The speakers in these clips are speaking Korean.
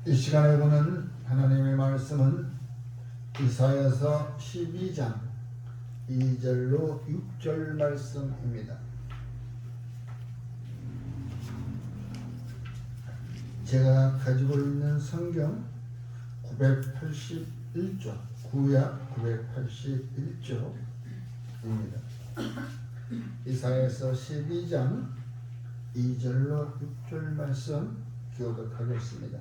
이 시간에 보는 하나님의 말씀은 이사야서 12장 2절로 6절 말씀입니다. 제가 가지고 있는 성경 981조, 구약 981조입니다. 이사야서 12장 2절로 6절 말씀 기억하겠습니다.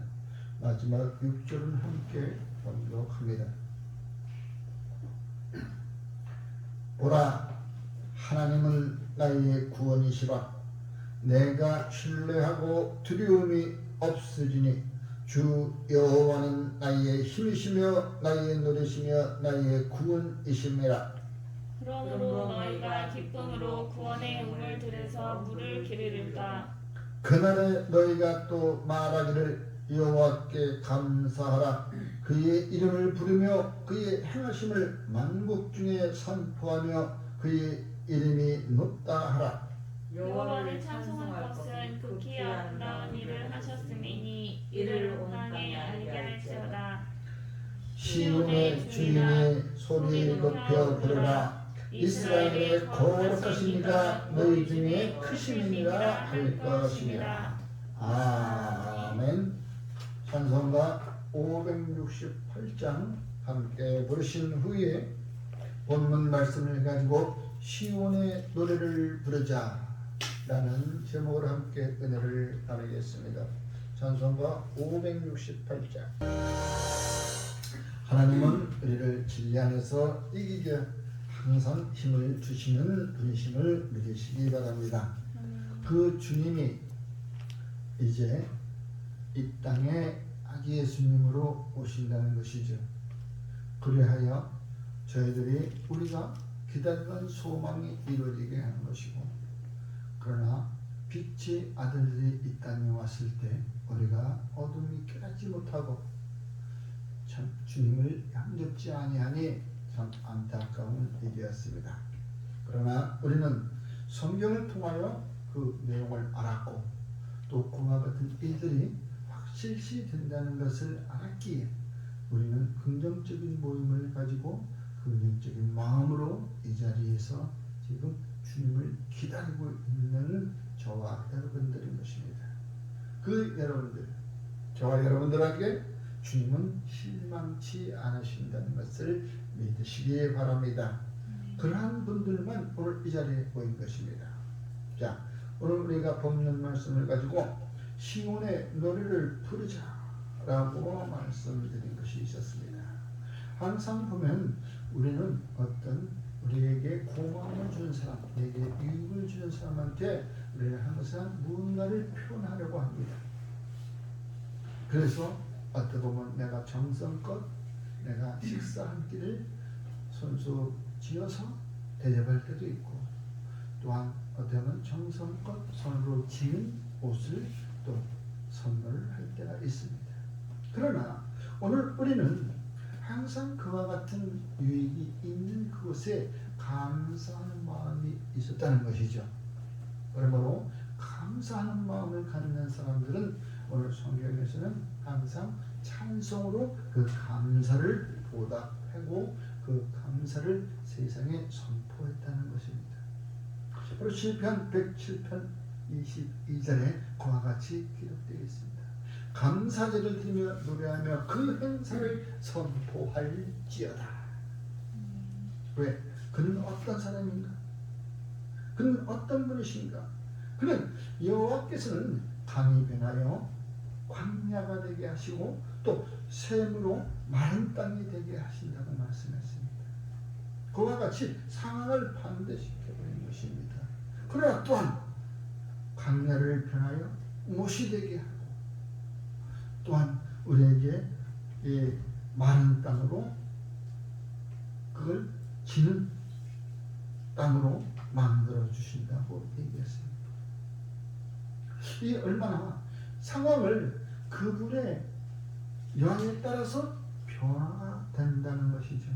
마지막 6절은 함께 봉독합니다. 보라, 하나님은 나의 구원이시라. 내가 신뢰하고 두려움이 없으리니 주 여호와는 나의 힘이시며 나의 노래시며 나의 구원이심이라. 그러므로 너희가 기쁨으로 구원의 음을 들여서 물을 기르리로다. 그날에 너희가 또 말하기를 여호와께 감사하라. 그의 이름을 부르며 그의 행하심을 만국 중에 선포하며 그의 이름이 높다 하라. 여호와를 찬송할 것은 극히 아름다운 일을 하셨음이니 이를 온 땅에 알게 할지어다. 시온의 주인의 소리 높여 부르라. 이스라엘의 거룩하신 이가 너희 중에 크심이니라 할 것이니라. 아멘. 찬송가 568장 함께 부르신 후에 본문 말씀을 가지고 시온의 노래를 부르자 라는 제목으로 함께 은혜를 나누겠습니다. 찬송가 568장. 하나님은 우리를 진리 안에서 이기게 항상 힘을 주시는 분이심을 믿으시기 바랍니다. 그 주님이 이제 이 땅에 아기 예수님으로 오신다는 것이죠. 그리하여 저희들이 우리가 기다리는 소망이 이루어지게 하는 것이고, 그러나 빛의 아들들이 이 땅에 왔을 때 우리가 어둠이 깨닫지 못하고 참 주님을 양접지 아니하니 참 안타까운 일이었습니다. 그러나 우리는 성경을 통하여 그 내용을 알았고 또 그와 같은 일들이 확실시 된다는 것을 알았기에 우리는 긍정적인 모임을 가지고 긍정적인 마음으로 이 자리에서 지금 주님을 기다리고 있는 저와 여러분들인 것입니다. 그 여러분들, 저와 여러분들에게 주님은 실망치 않으신다는 것을 믿으시기 바랍니다. 그러한 분들만 오늘 이 자리에 모인 것입니다. 자, 오늘 우리가 본문 말씀을 가지고 시온의 노래를 부르자라고 말씀드린 것이 있었습니다. 항상 보면 우리는 어떤 우리에게 고마움을 주는 사람, 우리에게 유익을 주는 사람한테 우리는 항상 무언가를 표현하려고 합니다. 그래서 어떻게 보면 내가 정성껏 내가 식사 한 끼를 손수 지어서 대접할 때도 있고, 또한 어떻게 보면 정성껏 손으로 지은 옷을 또 선물을 할 때가 있습니다. 그러나 오늘 우리는 항상 그와 같은 유익이 있는 그곳에 감사하는 마음이 있었다는 것이죠. 그러므로 감사하는 마음을 갖는 사람들은 오늘 성경에서는 항상 찬송으로 그 감사를 보답하고 그 감사를 세상에 선포했다는 것입니다. 그리고 시편 107편 22절에 그와 같이 기록되어 있습니다. 감사제를 드리며 노래하며 그 행사를 선포할지어다. 왜? 그는 어떤 사람인가? 그는 어떤 분이신가? 그는 여호와께서는 강이 변하여 광야가 되게 하시고 또 샘으로 마른 땅이 되게 하신다고 말씀했습니다. 그와 같이 상황을 반대시켜버린 것입니다. 그러나 또한 광야를 변하여 못이 되게 하고, 또한 우리에게 이 마른 땅으로 그걸 지는 땅으로 만들어 주신다고 얘기했습니다. 이 얼마나 상황을 그분의 영에 따라서 변화된다는 것이죠.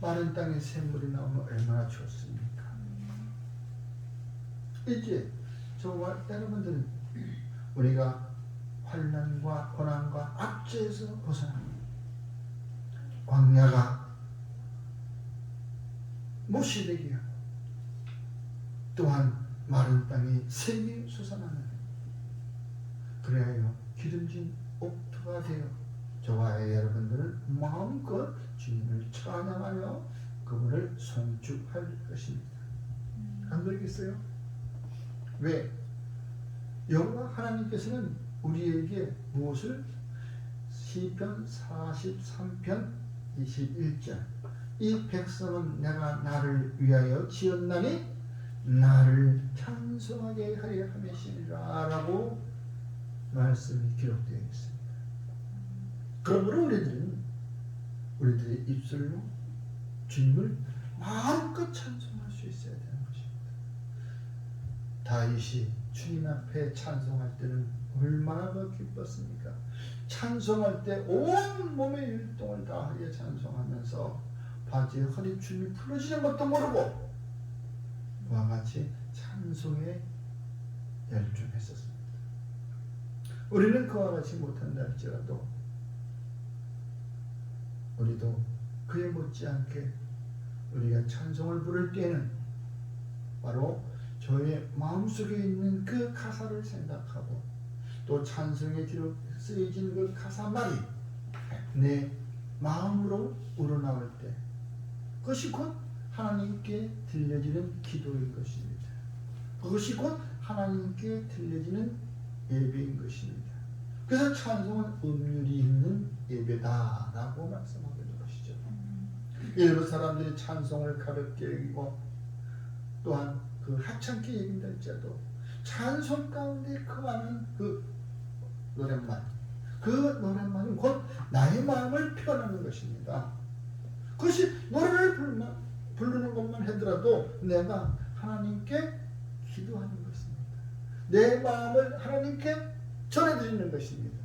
마른 땅에 샘물이 나오면 얼마나 좋습니까? 이제 저와 여러분들은 우리가 환난과 고난과 압제에서 벗어나는 광야가 못이 되게 하고 또한 마른 땅이 생이 솟아나는 그래야 기름진 옥토가 되어 저와 여러분들은 마음껏 주님을 찬양하며 그분을 송축할 것입니다. 안 그러겠어요? 왜? 여호와 하나님께서는 우리에게 무엇을? 시편 43편 21절 이 백성은 내가 나를 위하여 지었나니 나를 찬송하게 하려 함이시니라 라고 말씀이 기록되어 있습니다. 그러므로 우리들의 입술로 주님을 마음껏 찬송할 수 있어야 되는 것입니다. 다윗이 주님 앞에 찬송할 때는 얼마나 더 기뻤습니까? 찬송할 때 온몸의 율동을 다하여 찬송하면서 바지의 허리춤이 풀어지는 것도 모르고 그와 같이 찬송에 열중했었습니다. 우리는 그와 같이 못한다 할지라도 우리도 그에 못지않게 우리가 찬송을 부를 때에는 바로 저의 마음속에 있는 그 가사를 생각하고 또 찬송에 쓰여진 그 가사말이 내 마음으로 우러나올 때 그것이 곧 하나님께 들려지는 기도인 것입니다. 그것이 곧 하나님께 들려지는 예배인 것입니다. 그래서 찬송은 음률이 있는 예배다라고 말씀하고 있는 것이죠. 일부 사람들이 찬송을 가볍게 여기고 또한 그 하찮게 여긴다 할지라도 찬송 가운데 거하는 그 노랫말, 그 노랫말은 곧 나의 마음을 표현하는 것입니다. 그것이 노래를 부르는 것만 하더라도 내가 하나님께 기도하는 것입니다. 내 마음을 하나님께 전해드리는 것입니다.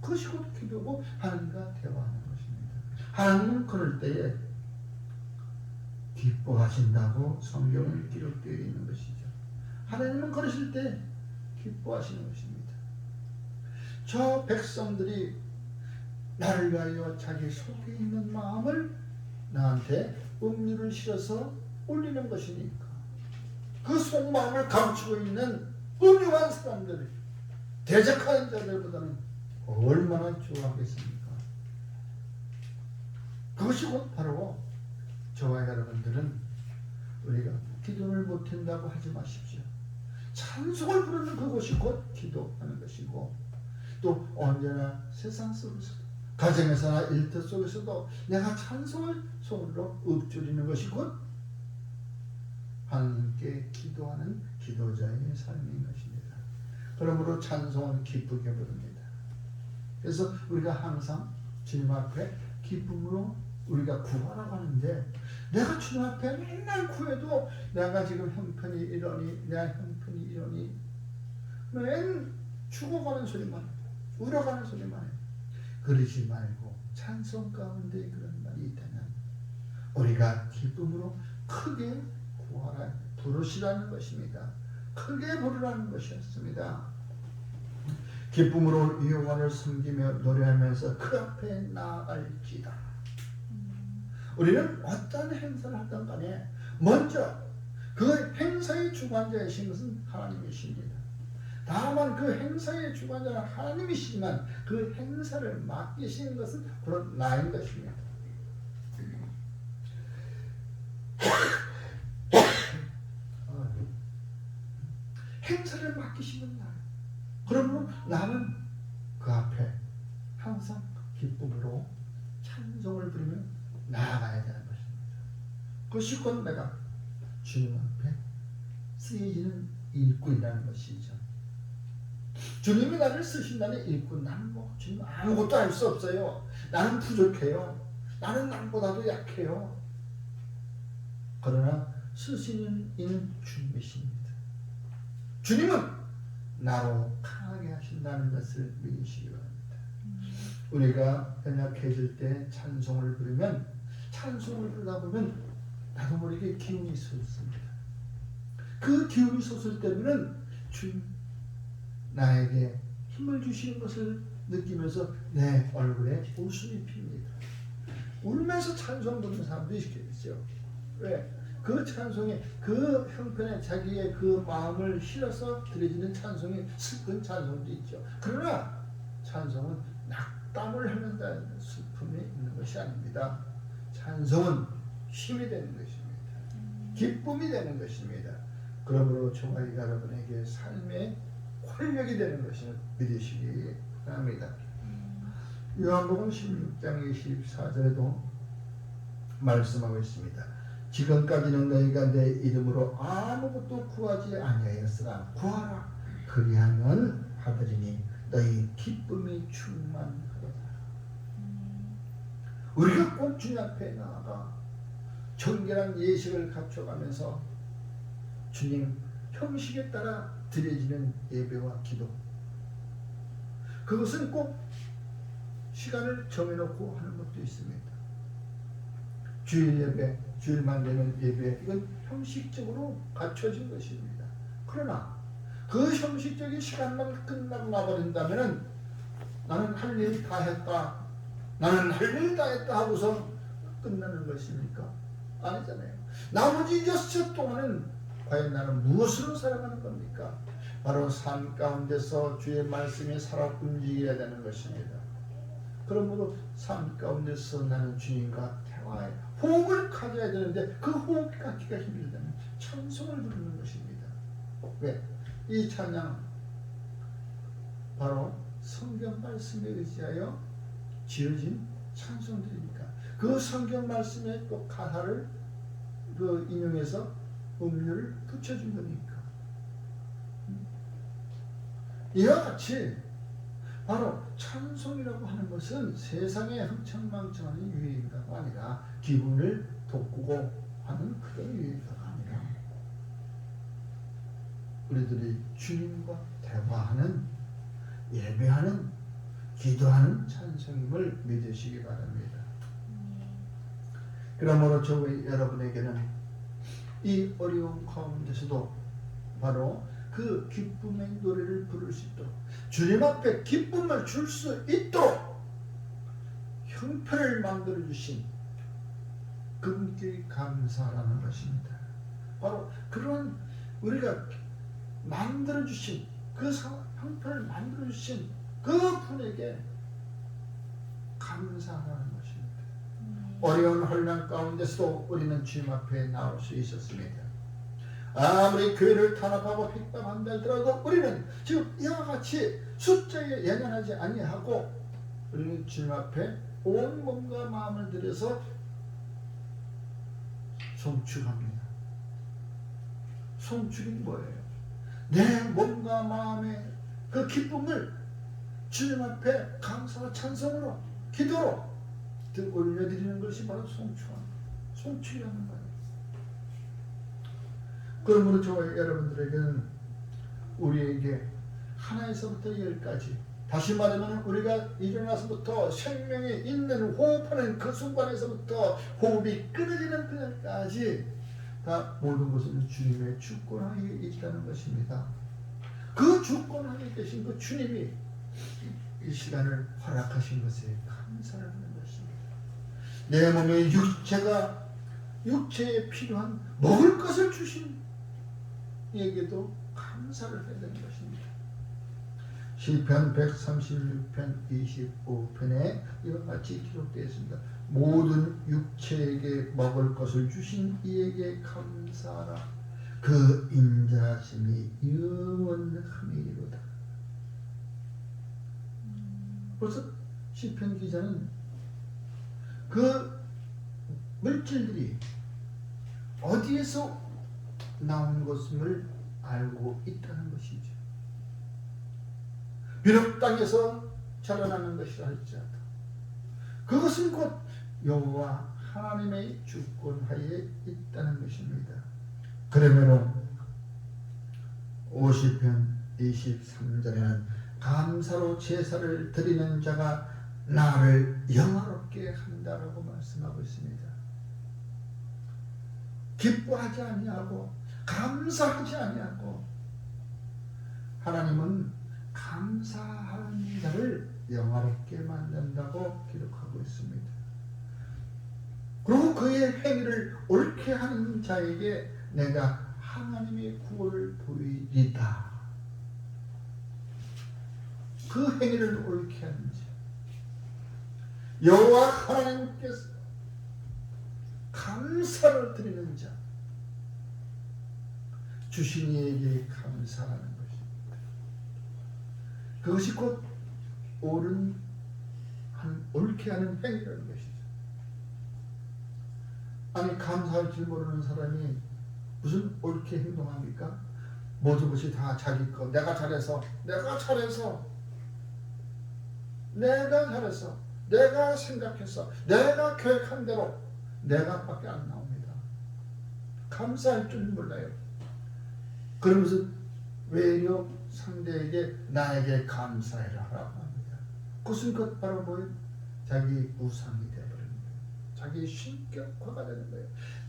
그것이 곧 기도고 하나님과 대화하는 것입니다. 하나님은 그럴 때에 기뻐하신다고 성경은 기록되어 있는 것이죠. 하나님은 그러실 때 기뻐하시는 것입니다. 저 백성들이 나를 위하여 자기 속에 있는 마음을 나한테 음료를 실어서 올리는 것이니까 그 속마음을 감추고 있는 음흉한 사람들이 대적하는 자들보다는 얼마나 좋아하겠습니까? 그것이 곧 바로 저와 여러분들은 우리가 기도를 못한다고 하지 마십시오. 찬송을 부르는 그것이 곧 기도하는 것이고 또 언제나 세상 속에서도 가정에서나 일터 속에서도 내가 찬송을 손으로 읊조리는 것이 곧 하나님께 기도하는 기도자의 삶인 것입니다. 그러므로 찬송은 기쁘게 부릅니다. 그래서 우리가 항상 주님 앞에 기쁨으로 우리가 구하라고 하는데 내가 주님 앞에 맨날 구해도 내가 지금 형편이 이러니 내 형편이 이러니 맨 죽어가는 소리만 해요. 울어가는 소리만 해요. 그러지 말고 찬송 가운데 그런 말이 있다면 우리가 기쁨으로 크게 구하라 부르시라는 것입니다. 크게 부르라는 것이었습니다. 기쁨으로 여호와를 섬기며 노래하면서 그 앞에 나아갈지다. 우리는 어떤 행사를 하든 간에 먼저 그 행사의 주관자이신 것은 하나님이십니다. 다만 그 행사의 주관자는 하나님이시지만 그 행사를 맡기시는 것은 바로 나인 것입니다. 행사를 맡기시는 나. 그러므로 나는 그 앞에 항상 기쁨으로 찬송을 부르며 나아가야 되는 것입니다. 그것이 곧 내가 주님 앞에 쓰여지는 일꾼이라는 것이죠. 주님이 나를 쓰신다는 일꾼. 나는 뭐 주님 아무것도 할 수 없어요. 나는 부족해요. 나는 남보다도 약해요. 그러나 쓰시는 이는 주님이십니다. 주님은 나로 강하게 하신다는 것을 믿으시기 바랍니다. 우리가 연약해질 때 찬송을 부르면 찬송을 부르다 보면 나도 모르게 기운이 솟습니다. 그 기운이 솟을 때면 주님 나에게 힘을 주시는 것을 느끼면서 내 얼굴에 웃음이 핍니다. 울면서 찬송 부르는 사람도 있겠죠. 왜? 그 찬송에 그 형편에 자기의 그 마음을 실어서 드려지는 찬송이 슬픈 찬송도 있죠. 그러나 찬송은 낙담을 하는다는 슬픔이 있는 것이 아닙니다. 찬송은 힘이 되는 것입니다. 기쁨이 되는 것입니다. 그러므로 저와 여러분에게 삶의 활력이 되는 것을 믿으시기 바랍니다. 요한복음 16장 24절에도 말씀하고 있습니다. 지금까지는 너희가 내 이름으로 아무것도 구하지 아니하였으나 구하라 그리하면 받으리니 너희 기쁨이 충만하리라. 우리가 꼭 주님 앞에 나아가 정결한 예식을 갖춰가면서 주님 형식에 따라 드려지는 예배와 기도, 그것은 꼭 시간을 정해놓고 하는 것도 있습니다. 주일 예배, 주일만 되는 예배, 이건 형식적으로 갖춰진 것입니다. 그러나 그 형식적인 시간만 끝나고 나버린다면 나는 할 일 다 했다, 나는 할 일 다 했다 하고서 끝나는 것입니까? 아니잖아요. 나머지 6시 동안은 과연 나는 무엇으로 살아가는 겁니까? 바로 삶 가운데서 주의 말씀이 살아 움직여야 되는 것입니다. 그러므로 삶 가운데서 나는 주님과 대화에 호흡을 가져야 되는데 그 호흡 갖기가 힘들다면 찬송을 부르는 것입니다. 왜? 이 찬양 바로 성경 말씀에 의지하여 지어진 찬송들이니까 그 성경 말씀의 또 가사를 인용해서 음료를 붙여준 거니까. 이와 같이 바로 찬송이라고 하는 것은 세상에 흥청망청하는 유행가가 아니라 기분을 돋구고 하는 그런 유행가가 아니라 우리들이 주님과 대화하는, 예배하는, 기도하는 찬송임을 믿으시기 바랍니다. 그러므로 저희 여러분에게는 이 어려운 가운데서도 바로 그 기쁨의 노래를 부를 수 있도록, 주님 앞에 기쁨을 줄 수 있도록 형편을 만들어 주신 그분께 감사라는 것입니다. 바로 그런 우리가 만들어 주신 그 형편을 만들어 주신 그 분에게 감사하는 것입니다. 어려운 혼란 가운데서도 우리는 주님 앞에 나올 수 있었습니다. 아무리 교회를 탄압하고 핍박한다 하더라도 우리는 지금 이와 같이 숫자에 연연하지 아니하고 우리는 주님 앞에 온 몸과 마음을 들여서 송축합니다. 송축이 뭐예요? 내 몸과 마음의 그 기쁨을 주님 앞에 감사와 찬송으로, 기도로 올려드리는 것이 바로 송축이라는 거예요. 그러므로 저와 여러분들에게는 우리에게 하나에서부터 10까지, 다시 말하면 우리가 일어나서부터 생명이 있는 호흡하는 그 순간에서부터 호흡이 끊어지는 그날까지 다 모든 것은 주님의 주권하에 있다는 것입니다. 그 주권하에 계신 그 주님이 이 시간을 허락하신 것에 감사를 하는 것입니다. 내 몸의 육체에 필요한 먹을 것을 주신 이에게도 감사를 해야 되는 것입니다. 시편 136편 25편에 이와 같이 기록되어 있습니다. 모든 육체에게 먹을 것을 주신 이에게 감사하라. 그 인자심이 영원함이로다. 벌써 시편 기자는 그 물질들이 어디에서 나온 것임을 알고 있다는 것이죠. 비록 땅에서 자라나는 것이라 할지라도 그것은 곧 여호와 하나님의 주권하에 있다는 것입니다. 그러므로 50편 23절에는 감사로 제사를 드리는 자가 나를 영화롭게 한다라고 말씀하고 있습니다. 기뻐하지 아니하고 감사하지 아니하고 하나님은 감사하는 영화롭게 만든다고 기록하고 있습니다. 그리고 그의 행위를 옳게 하는 자에게 내가 하나님의 구원을 보이리다. 그 행위를 옳게 하는 자, 여호와 하나님께서 감사를 드리는 자, 주신 이에게 감사하는 것입니다. 그것이 곧 옳게 하는 행위라는 것이죠. 아니, 감사할 줄 모르는 사람이 무슨 옳게 행동합니까? 모든 것이 다 자기 거. 내가 잘해서, 내가 생각해서, 내가 계획한 대로 내가 밖에 안 나옵니다. 감사할 줄 몰라요. 그러면서 외려 상대에게 나에게 감사해라 하라고 합니다. 그것은 그 바로 뭐예요? 자기 우상이 되어버리는 거예요. 자기 신격화가 되는 거예요.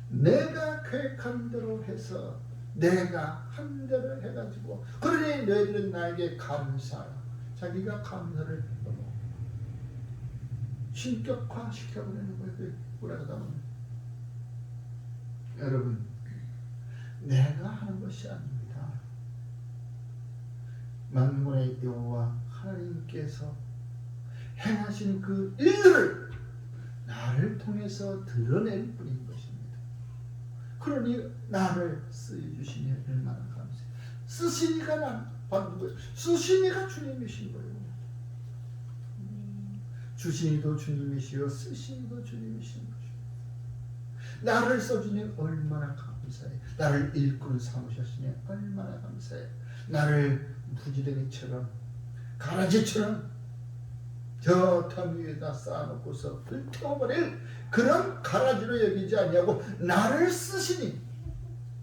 내가 계획한 대로 해서 내가 한 대로 해가지고 그러니 너희들은 나에게 감사하라. 자기가 감사를 해버려 신격화 시켜버리는 거예요. 뭐라다 보면 여러분, 내가 하는 것이 아닙니다. 만군의 여호와 하나님께서 행하신 그 일들을 나를 통해서 드러낼 뿐인 것입니다. 그러니 나를 쓰여주시니 얼마나 감사해요. 쓰시니가 난 받는 거예요. 쓰시니가 주님이신 거예요. 주시니도 주님이시요 쓰시니도 주님이신 거죠. 나를 써주니 얼마나 감사해. 나를 일꾼 삼으셨으니 얼마나 감사해. 나를 부지런이처럼 가라지처럼 저 덤 위에다 쌓아놓고서 불태워버릴 그런 가라지로 여기지 아니하고 나를 쓰시니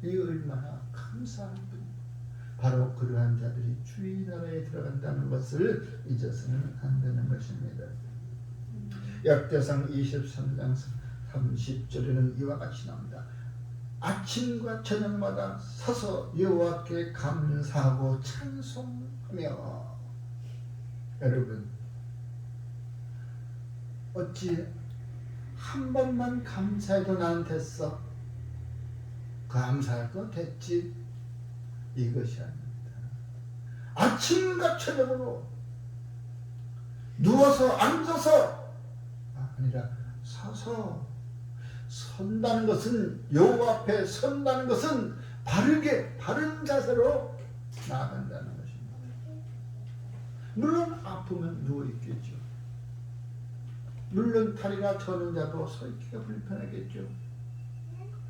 이 얼마나 감사한 분. 바로 그러한 자들이 주의 나라에 들어간다는 것을 잊어서는 안 되는 것입니다. 역대상 23장 30절에는 이와 같이 나옵니다. 아침과 저녁마다 서서 여호와께 감사하고 찬송하며. 여러분, 어찌 한 번만 감사해도 난 됐어? 감사할 거 됐지? 이것이 아닙니다. 아침과 저녁으로 누워서 앉아서 아니라 서서 선다는 것은, 여호와 앞에 선다는 것은 바르게 바른 자세로 나아간다는 것입니다. 물론 아프면 누워 있겠죠. 물론 다리가 저는 자도 서 있기가 불편하겠죠.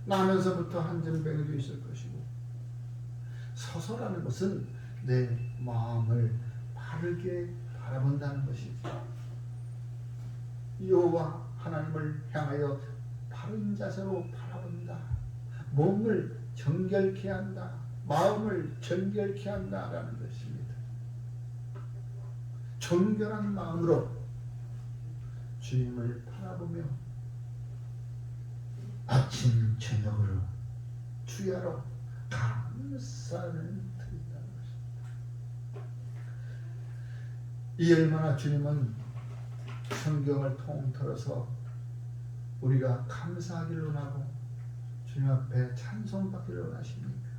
나면서부터 한전병에도 있을 것이고. 서서라는 것은 내 마음을 바르게 바라본다는 것이죠. 여호와 하나님을 향하여 바른 자세로 바라본다. 몸을 정결케 한다. 마음을 정결케 한다라는 것입니다. 정결한 마음으로 주님을 바라보며 아침 저녁으로 주야로 감사를 드린다는 것입니다. 이 얼마나 주님은 성경을 통틀어서 우리가 감사하기를 원하고 주님 앞에 찬송받기를 원하십니까?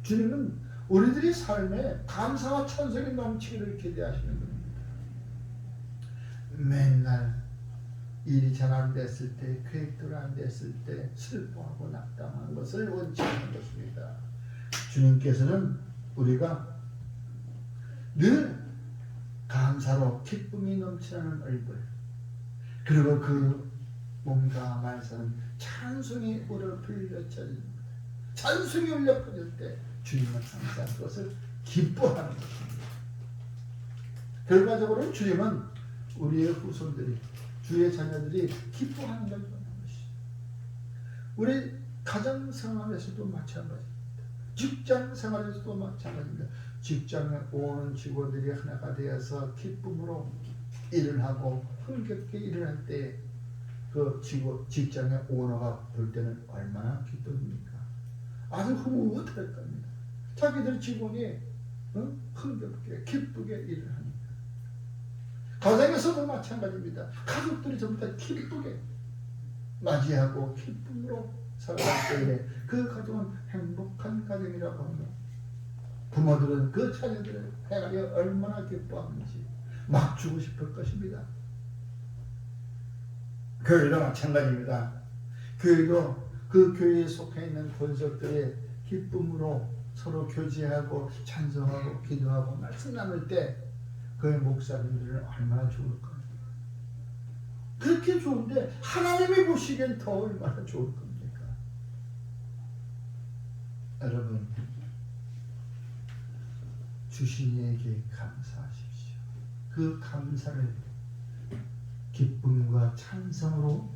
주님은 우리들이 삶에 감사와 찬송이 넘치기를 기대하시는 겁니다. 맨날 일이 잘 안 됐을 때, 계획대로 안 됐을 때 슬퍼하고 낙담하는 것을 원치 않는 것입니다. 주님께서는 우리가 늘 감사로 기쁨이 넘치는 얼굴, 그리고 그 몸과 말씀은 찬송이 울려 퍼집니다. 찬송이 울려 퍼질 때 주님은 항상 그것을 기뻐하는 것입니다. 결과적으로 주님은 우리의 후손들이, 주의 자녀들이 기뻐하는 걸 원하는 것이죠. 우리 가정 생활에서도 마찬가지입니다. 직장 생활에서도 마찬가지입니다. 직장에 오는 직원들이 하나가 되어서 기쁨으로 일을 하고 흥겹게 일을 할 때 그 직장의 오너가 볼 때는 얼마나 기쁩니까? 아주 흐뭇할 겁니다. 자기들 직원이 흥겹게 기쁘게 일을 하니까. 가정에서도 마찬가지입니다. 가족들이 전부 다 기쁘게 맞이하고 기쁨으로 살아갈 때에 그 가정은 행복한 가정이라고 합니다. 부모들은 그 자녀들을 행하여 얼마나 기뻐하는지 막 주고 싶을 것입니다. 교회도 마찬가지입니다. 교회도 그 교회에 속해 있는 권속들의 기쁨으로 서로 교제하고 찬송하고 기도하고 말씀 나눌 때 그 목사님들은 얼마나 좋을까요? 그렇게 좋은데 하나님이 보시기엔 더 얼마나 좋을 겁니까? 여러분, 주신 이에게 감사하십시오. 그 감사를 기쁨과 찬성으로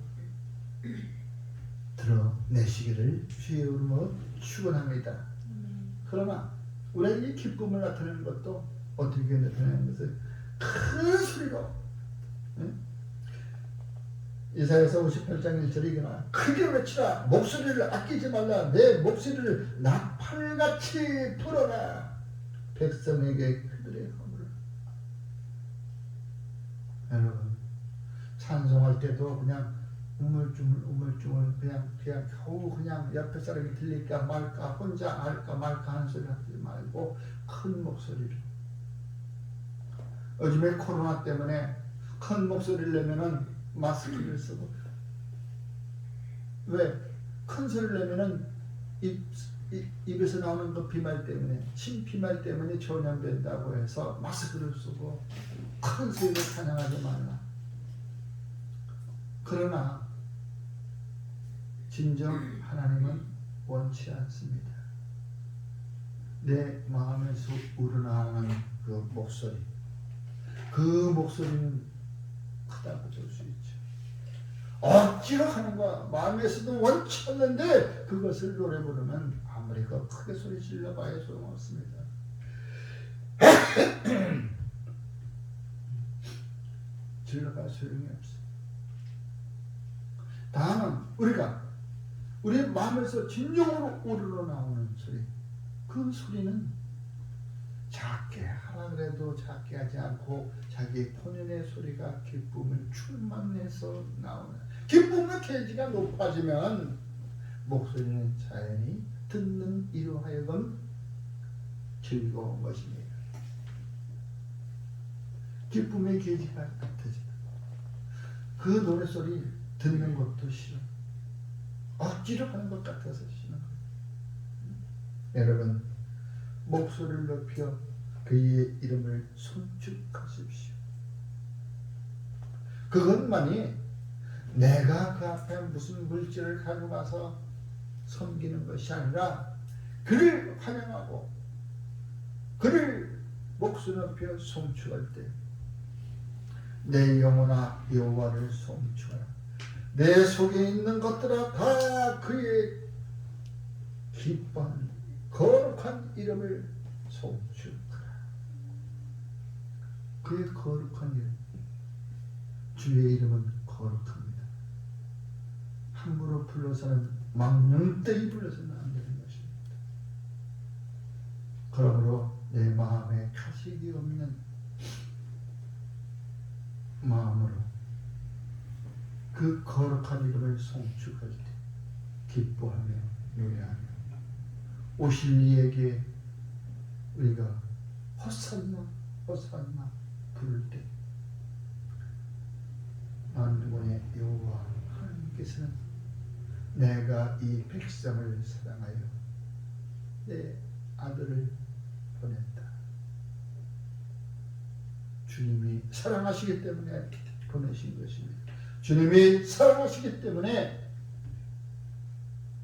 드러내시기를 주의 이름으로 축원합니다. 그러나 우리에게 기쁨을 나타내는 것도 어떻게 나타내는 것을 큰 소리로, 이사야서 58장 1절에 이거나 크게 외치라. 목소리를 아끼지 말라. 내 목소리를 나팔같이 불어라. 백성에게 그들의 허물을. 여러분, 찬송할 때도 그냥 우물쭈물 그냥 겨우 그냥 옆에 사람이 들릴까 말까 혼자 알까 말까 하는 소리 하지 말고 큰 목소리로. 요즘에 코로나 때문에 큰 목소리를 내면은 마스크를 쓰고, 왜? 큰 소리를 내면은 입에서 나오는 그 비말 때문에, 침비말 때문에 전염된다고 해서 마스크를 쓰고 큰 소리로 찬양하지 말라. 그러나 진정 하나님은 원치 않습니다. 내 마음에서 우러나오는 그 목소리, 그 목소리는 크다고 볼 수 있죠. 억지로 하는 거 마음에서도 원치 않는데 그것을 노래 부르면 아무리 그 크게 소리 질러봐야 소용없습니다. 질러봐 소용이 없어. 다만 우리 마음에서 진정으로 우러나오는 소리, 그 소리는 작게 하라 그래도 작게 하지 않고 자기 본연의 소리가 기쁨을 충만해서 나오는, 기쁨의 계지가 높아지면 목소리는 자연히 듣는 이로 하여금 즐거운 것입니다. 기쁨의 계지가 같아지다. 그 노래소리 듣는 것도 싫어. 억지로 하는 것 같아서 싫어. 여러분, 목소리를 높여 그의 이름을 손축하십시오. 그것만이 내가 그 앞에 무슨 물질을 가져가서 섬기는 것이 아니라 그를 환영하고 그를 목소리 높여 송축할 때 내 영혼아 여호와를 송축하라. 내 속에 있는 것들아 다 그의 기뻐하는 거룩한 이름을 송축하라. 그의 거룩한 이름, 주의 이름은 거룩합니다. 함부로 불러서는 망령되이 불러서는 안 되는 것입니다. 그러므로 내 마음에 가식이 없는 마음으로 그 거룩한 이름을 송축할 때 기뻐하며 노래하며 오실 이에게 우리가 호산나 호산나 부를 때 만군의 여호와 하나님께서는 내가 이 백성을 사랑하여 내 아들을 보냈다. 주님이 사랑하시기 때문에 보내신 것입니다. 주님이 사랑하시기 때문에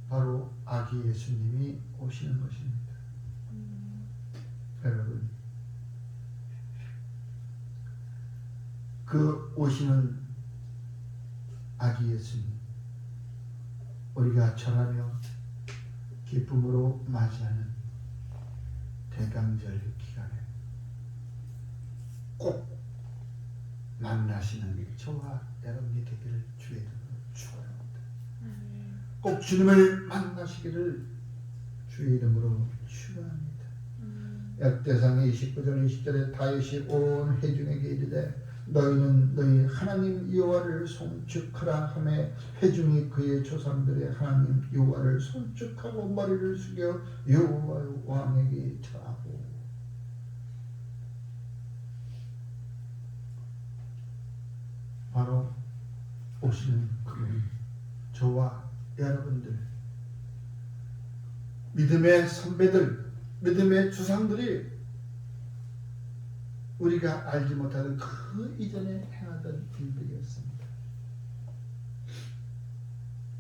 바로 아기 예수님이 오시는 것입니다. 여러분, 그 오시는 아기 예수님 우리가 절하며 기쁨으로 맞이하는 대강절 기간에 꼭 만나시는 저와 여러분이 되기를 주의 이름으로 축원합니다. 꼭 주님을 만나시기를 주의 이름으로 축원합니다. 역대상 29절 20절에 다윗이 온 회중에게 이르되 너희는 너희 하나님 여호와를 송축하라 하매 회중이 그의 조상들의 하나님 여호와를 송축하고 머리를 숙여 여호와 왕에게 절하고. 바로 오시는 그분, 저와 여러분들, 믿음의 선배들, 믿음의 조상들이 우리가 알지 못하던 그 이전에 행하던 일들이었습니다.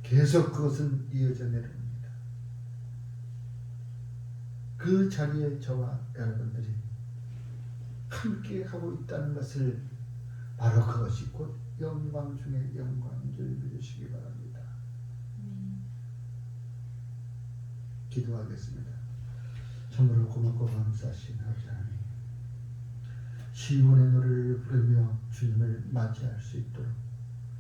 계속 그것은 이어져 내려옵니다. 그 자리에 저와 여러분들이 함께 하고 있다는 것을 바로 그것이 곧 영광 중에 영광인 줄 믿으시기 바랍니다. 기도하겠습니다. 참으로 고맙고 감사하신 아버지 하나님, 시온의 노래를 부르며 주님을 맞이할 수 있도록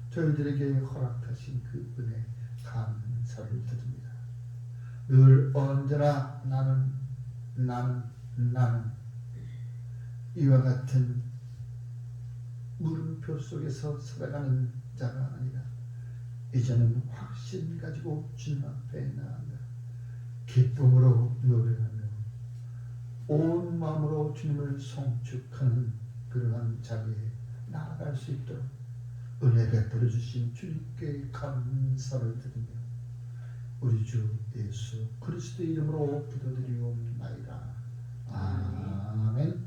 저희들에게 허락하신 그 은혜 감사를 드립니다. 늘 언제나 나는 이와 같은 물음표 속에서 살아가는 자가 아니라 이제는 확신 가지고 주님 앞에 나아가 기쁨으로 노래하며 온 마음으로 주님을 송축하는 그러한 자리에 나아갈 수 있도록 은혜 베풀어 주신 주님께 감사를 드리며 우리 주 예수 그리스도의 이름으로 기도드리옵나이다. 아멘.